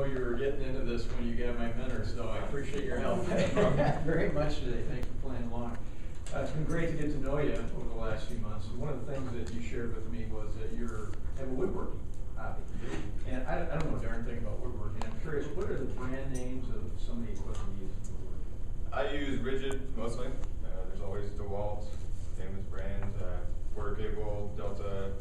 know you were getting into this when you got my mentor, so I appreciate your help very much today. Thank you for playing along. It's been great to get to know you over the last few months. And one of the things that you shared with me was that you have a woodworking hobby. And I don't know a darn thing about woodworking. I'm curious, what are the brand names of some of the equipment you use in woodworking? I use Rigid mostly. There's always DeWalt, famous brands, Porter Cable, Delta.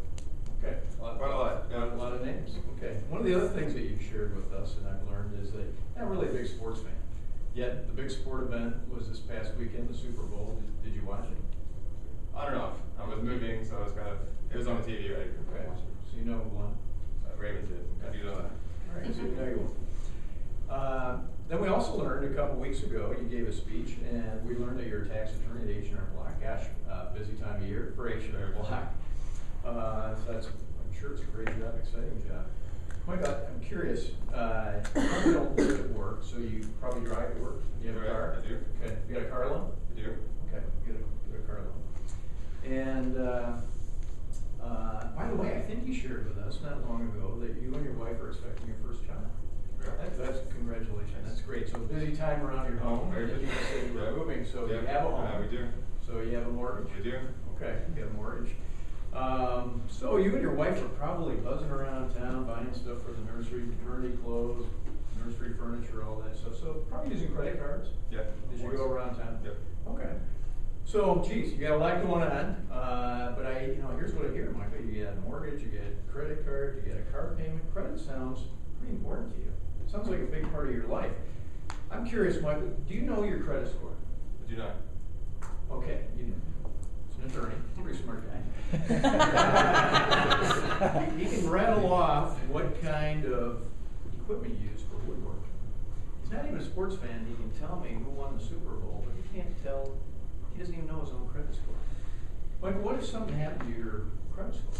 Okay, Quite a lot. A lot of names. Okay. One of the other things that you shared with us, and I've learned, is that you're not really a big sports fan. Yet the big sport event was this past weekend, the Super Bowl. Did you watch it? On and off. I was moving, so it was on the TV, right? Okay. So you know who won? Ravens did. I do know that. All right. So you know you won. Then we also learned a couple weeks ago, you gave a speech, and we learned that you're a tax attorney at H&R Block. Gosh, busy time of year for H&R Block. So that's, I'm sure it's a great job, exciting job. Mike, I'm curious, you probably don't live at work, so you probably drive to work. You have a car? I do. Okay. You got a car loan? I do. Okay, get a car loan. And by the way, I think you shared with us not long ago that you and your wife are expecting your first child. That's congratulations. That's great. So busy time around your home. Very busy. You said you were moving, so you have a home. We do. So you have a mortgage. We do. Okay, you have a mortgage. So you and your wife are probably buzzing around town buying stuff for the nursery, maternity clothes, nursery furniture, all that stuff. So probably using credit cards. Yeah. As you go around town. Yep. Okay. So, geez, you got a lot going on. But here's what I hear, Michael. You got a mortgage, you get a credit card, you get a car payment. Credit sounds pretty important to you. It sounds like a big part of your life. I'm curious, Michael. Do you know your credit score? I do not. Okay. It's an attorney. Pretty smart guy. He can rattle off what kind of equipment you use for woodworking. He's not even a sports fan. He can tell me who won the Super Bowl, but he can't tell. He doesn't even know his own credit score. Michael, what if something happened to your credit score?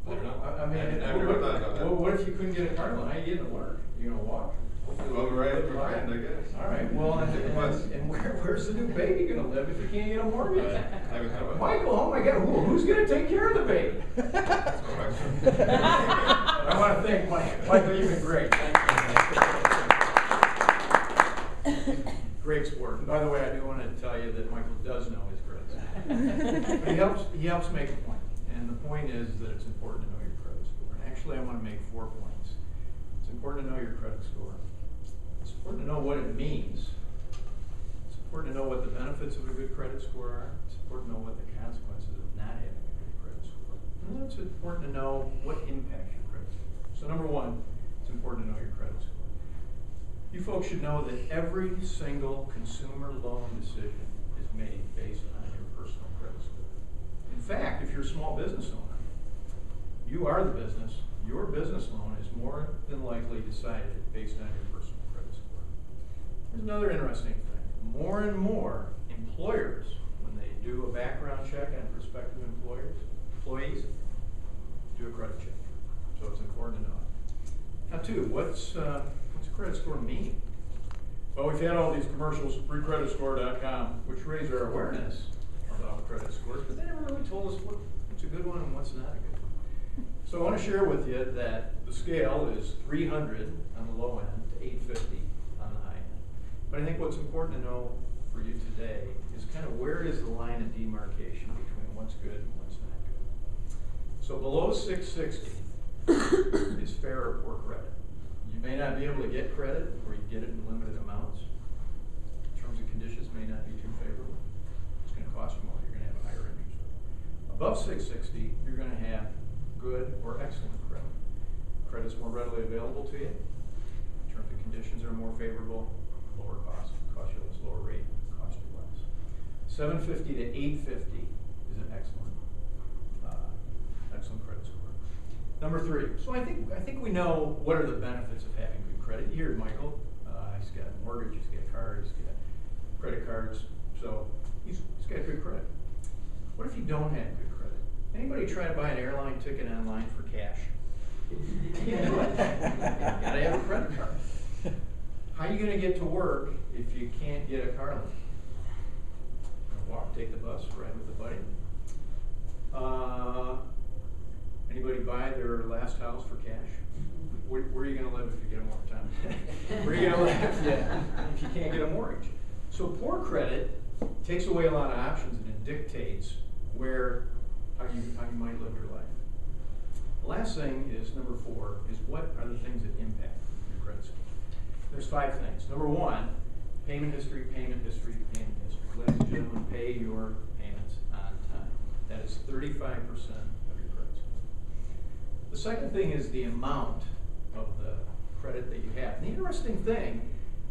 I don't know. I mean, I've never thought about that. what if you couldn't get a car loan? How are you getting to work? You gonna walk? Well, right with my friend, I guess. All right. Well, and where's the new baby gonna live if you can't get a mortgage? I haven't thought about that. Michael, oh my God, who's gonna take care of the baby? That's my question. I want to thank Michael. You've been great. Great sport. And by the way, I do want to tell you that Michael does know his credit score. But he helps make a point. And the point is that it's important to know your credit score. And actually, I want to make 4 points. It's important to know your credit score. It's important to know what it means. It's important to know what the benefits of a good credit score are. It's important to know what the consequences of not having a good credit score. And then it's important to know what impacts your credit score. So number one, it's important to know your credit score. You folks should know that every single consumer loan decision is made based on your personal credit score. In fact, if you're a small business owner, you are the business. Your business loan is more than likely decided based on your personal credit score. There's another interesting thing. More and more employers, when they do a background check on prospective employees, do a credit check. So it's important to know it. Now, too, what's a credit score mean? Well, we've had all these commercials, freecreditscore.com, which raise our awareness about credit scores, but they never really told us what's a good one and what's not a good one. So I want to share with you that the scale is 300 on the low end to 850 on the high end. But I think what's important to know for you today is kind of where is the line of demarcation between what's good and what's not good. So below 660 is fair or poor credit. You may not be able to get credit, or you get it in limited amounts. Terms and conditions may not be too favorable. It's going to cost you more. You're going to have a higher interest rate. Above 660, you're going to have good or excellent credit. Credit's more readily available to you. Terms and conditions are more favorable. Lower cost you less. Lower rate cost you less. 750 to 850 is an excellent credit score. Number 3. So I think we know what are the benefits of having good credit. You heard Michael. He's got a mortgage. He's got cars. He's got credit cards. So he's got good credit. What if you don't have good credit? Anybody try to buy an airline ticket online for cash? You can't do it. You gotta have a credit card. How are you gonna get to work if you can't get a car loan? Walk, take the bus, ride with a buddy. Anybody buy their last house for cash? What where are you gonna live if you get a mortgage? Where are you gonna live if you can't get a mortgage? So poor credit takes away a lot of options and it dictates how you might live your life. The last thing is, number 4, is what are the things that impact your credit score? There's 5 things. Number 1, payment history, payment history, payment history. Ladies and gentlemen, pay your payments on time. That is 35% of your credit score. The second thing is the amount of the credit that you have. And the interesting thing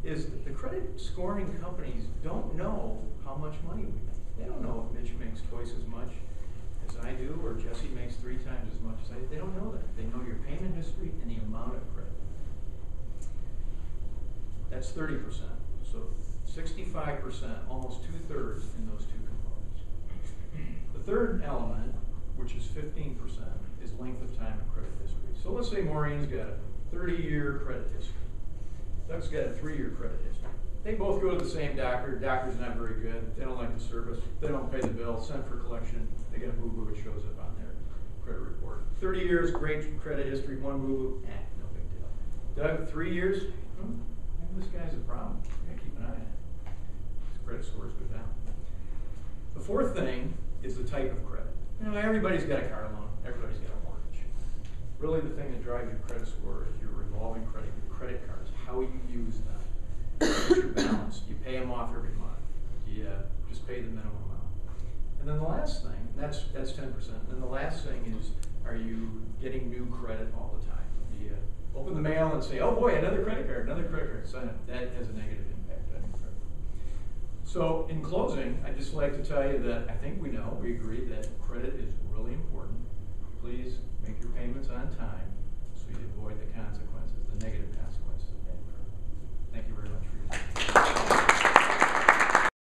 is that the credit scoring companies don't know how much money we make. They don't know if Mitch makes twice as much as I do, or Jesse makes 3 times as much as I do. They don't know that. They know your payment history and the amount of credit. That's 30%. So 65%, almost 2/3 in those 2 components. The third element, which is 15%, is length of time of credit history. So let's say Maureen's got a 30-year credit history. Doug's got a 3-year credit history. They both go to the same doctor. Doctor's not very good. They don't like the service. They don't pay the bill. Sent for collection. They get a boo-boo. It shows up on their credit report. 30 years, great credit history. 1 boo-boo, no big deal. Doug, 3 years, maybe this guy's a problem. We gotta keep an eye on it. His credit scores go down. The fourth thing is the type of credit. You know, everybody's got a car loan. Everybody's got a mortgage. Really, the thing that drives your credit score is your revolving credit, your credit cards, how you use them. What's your balance? You pay them off every month. You just pay the minimum amount. And then the last thing, that's 10%. And then the last thing is, are you getting new credit all the time? You open the mail and say, oh boy, another credit card, sign it. That has a negative impact on your credit. So in closing, I'd just like to tell you that I think we agree that credit is really important. Please make your payments on time so you avoid the consequences